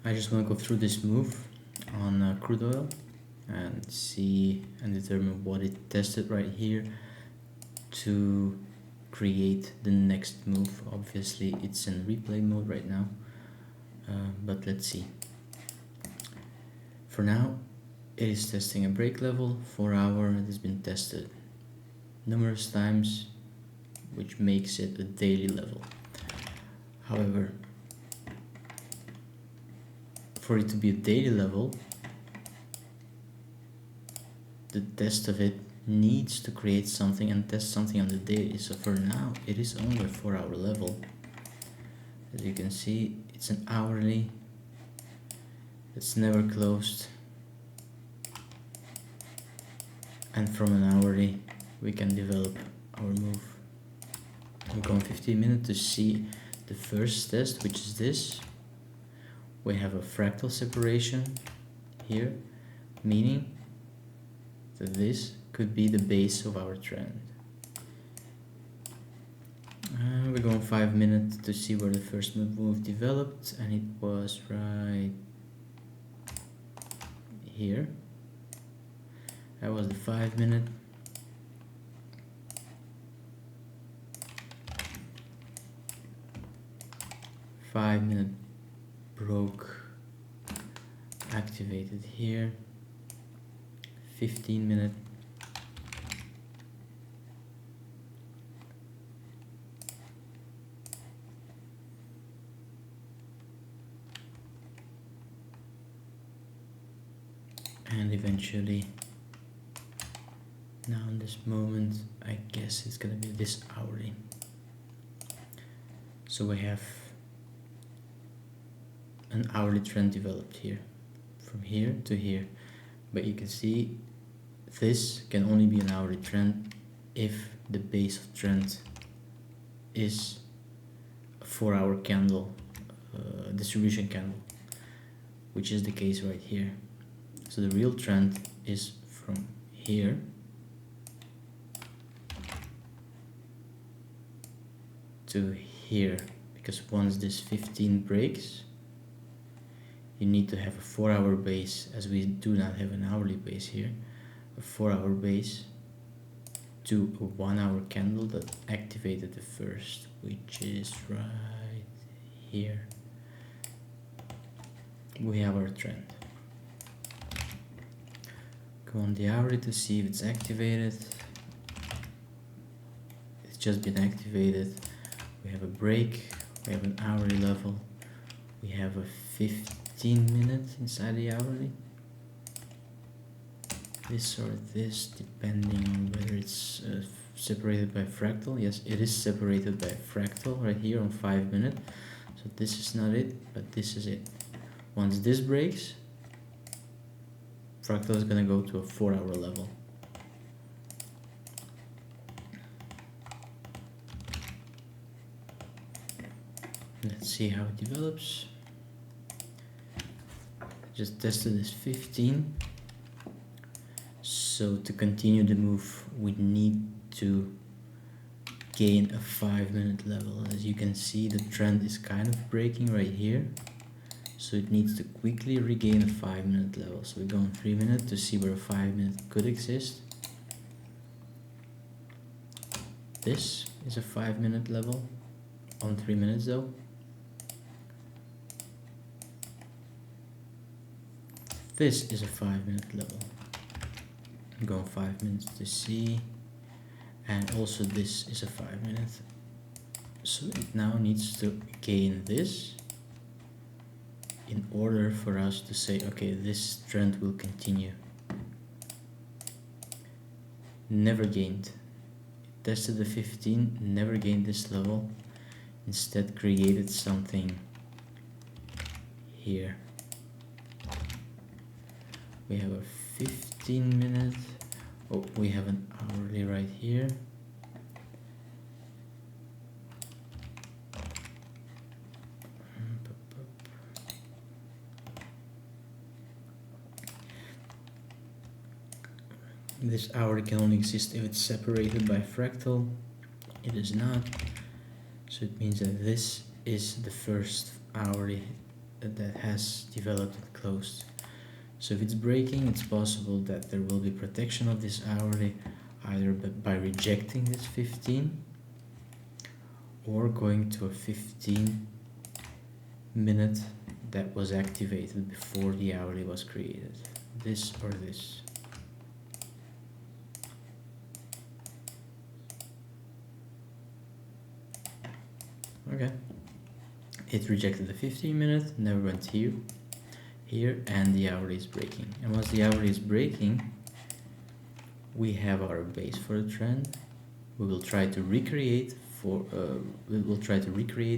I just want to go through this move on crude oil and see and determine what it tested right here to create the next move. Obviously it's in replay mode right now, but let's see. For now it is testing a break level, 4 hour. It has been tested numerous times, which makes it a daily level. However, for it to be a daily level, the test of it needs to create something and test something on the daily. So for now it is only a 4 hour level. As you can see, it's an hourly, it's never closed, and from an hourly we can develop our move. I'm going 15 minutes to see the first test, which is this. We have a fractal separation here, meaning that this could be the base of our trend. We're going 5 minutes to see where the first move developed, and it was right here. That was the 5 minute. Broke, activated here. 15 minute. And eventually, now in this moment, I guess it's gonna be this hourly. So we have an hourly trend developed here, from here to here. But you can see this can only be an hourly trend if the base of trend is a 4 hour candle, distribution candle, which is the case right here. So the real trend is from here to here, because once this 15 breaks, you need to have a 4 hour base, as we do not have an hourly base here, a 4 hour base to a 1 hour candle that activated the first, which is right here. We have our trend. Go on the hourly to see if it's activated. It's just been activated. We have a break, we have an hourly level, we have a 15 minutes inside the hourly. This or this, depending on whether it's separated by fractal. Yes, it is separated by fractal right here on 5 minutes. So this is not it, but this is it. Once this breaks, fractal is gonna go to a 4 hour level. Let's see how it develops. Just tested this 15. So to continue the move, we need to gain a 5 minute level. As you can see, the trend is kind of breaking right here. So it needs to quickly regain a 5 minute level. So we're going 3 minutes to see where a 5 minute could exist. This is a 5 minute level on 3 minutes though. This is a 5 minute level. I'm going 5 minutes to see, and also this is a 5 minute. So it now needs to gain this in order for us to say, okay, this trend will continue. Never gained. Tested the 15, never gained this level. Instead created something here. We have a 15 minute. Oh, we have an hourly right here. This hourly can only exist if it's separated by fractal. It is not. So it means that this is the first hourly that has developed and closed. So if it's breaking, it's possible that there will be protection of this hourly either by rejecting this 15 or going to a 15-minute that was activated before the hourly was created. This or this. Okay. It rejected the 15-minute, never went here, and the hourly is breaking. And once the hourly is breaking, we have our base for the trend. We will try to recreate a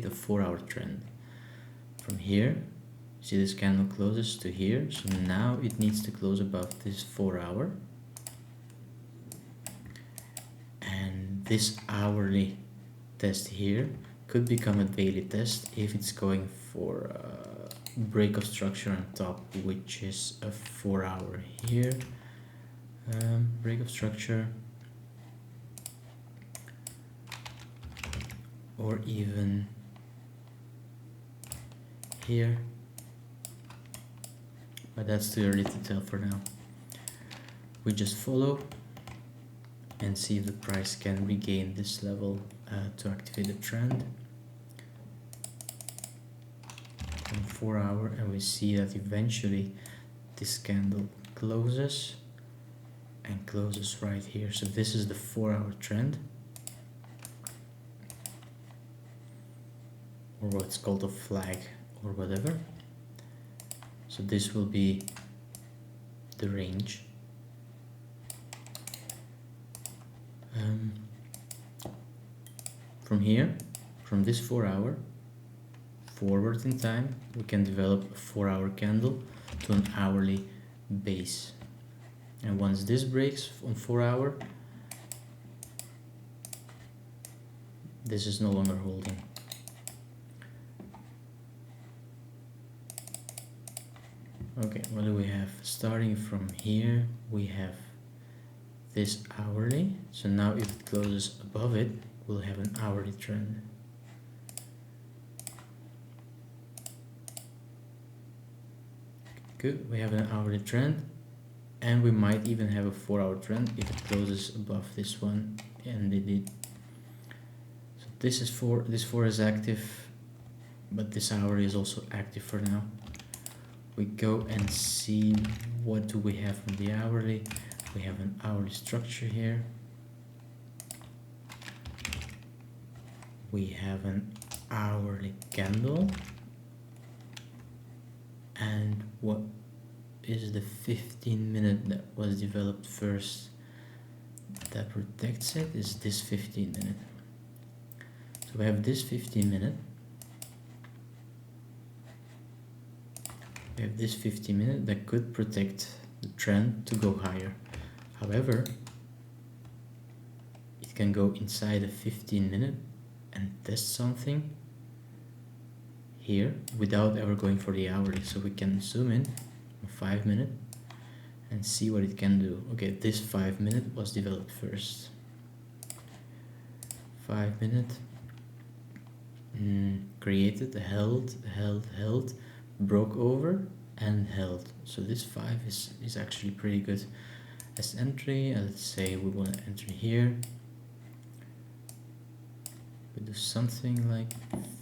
4-hour trend. From here, see this candle closes to here, so now it needs to close above this 4-hour. And this hourly test here could become a daily test if it's going for a break of structure on top, which is a 4-hour here. Break of structure, or even here, but that's too early to tell for now. We just follow and see if the price can regain this level to activate the trend on 4-hour, and we see that eventually this candle closes and closes right here. So this is the 4-hour trend, or what's called a flag or whatever. So this will be the range. From here, from this 4-hour forward in time, we can develop a 4-hour candle to an hourly base. And once this breaks on 4-hour, this is no longer holding. Okay, what do we have? Starting from here, we have this hourly. So now if it closes above it, we'll have an hourly trend. Good, we have an hourly trend, and we might even have a 4-hour trend if it closes above this one, and it did. So this 4 is active, but this hourly is also active for now. We go and see what do we have from the hourly. We have an hourly structure here. We have an hourly candle. And what is the 15-minute that was developed first that protects it is this 15-minute. So we have this 15-minute. We have this 15-minute that could protect the trend to go higher. However, it can go inside a 15-minute and test something here without ever going for the hourly. So we can zoom in a 5-minute and see what it can do. Okay, this 5-minute was developed first. 5-minute, created, held, broke over and held. So this 5 is actually pretty good as entry. Let's say we want to enter here. We do something like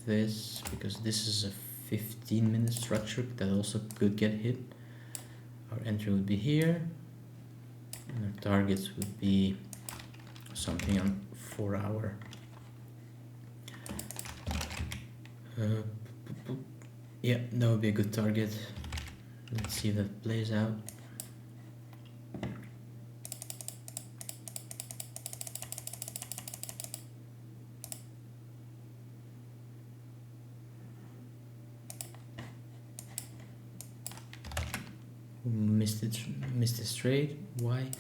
this, because this is a 15-minute structure that also could get hit. Our entry would be here, and our targets would be something on 4-hour. Yeah, that would be a good target. Let's see if that plays out. Missed this trade. Why?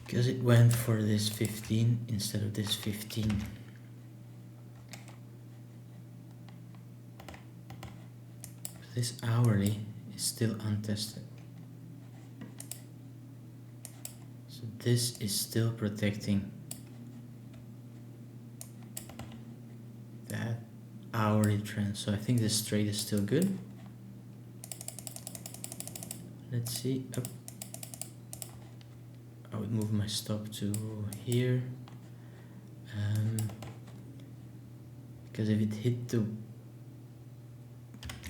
Because it went for this 15 instead of this 15. This hourly is still untested. So this is still protecting that hourly trend, so I think this trade is still good. Let's see. Up. I would move my stop to here, because if it hit the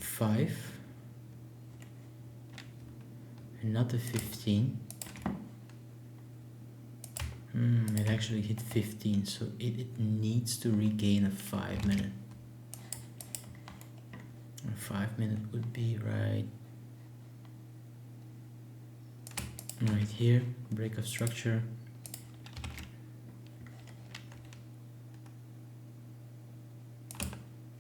5 and not the 15, it actually hit 15, so it needs to regain a 5 minute. A 5 minute would be right here, break of structure.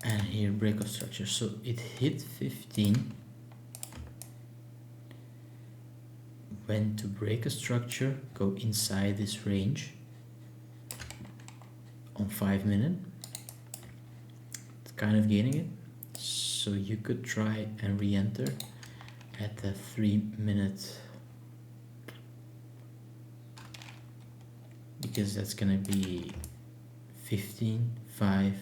And here, break of structure. So it hit 15, went to break a structure, go inside this range on 5 minute. It's kind of gaining it. So you could try and re-enter at the 3 minute, because that's gonna be 15, 5,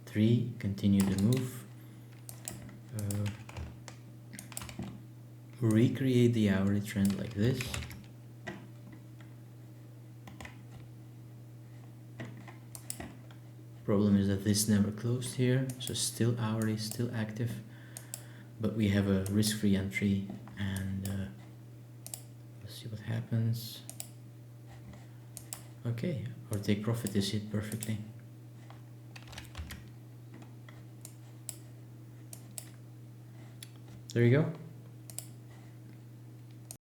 3, continue the move, recreate the hourly trend like this, problem is that this never closed here, so still hourly, still active, but we have a risk-free entry, and let's see what happens. Okay, our take profit is hit perfectly. There you go.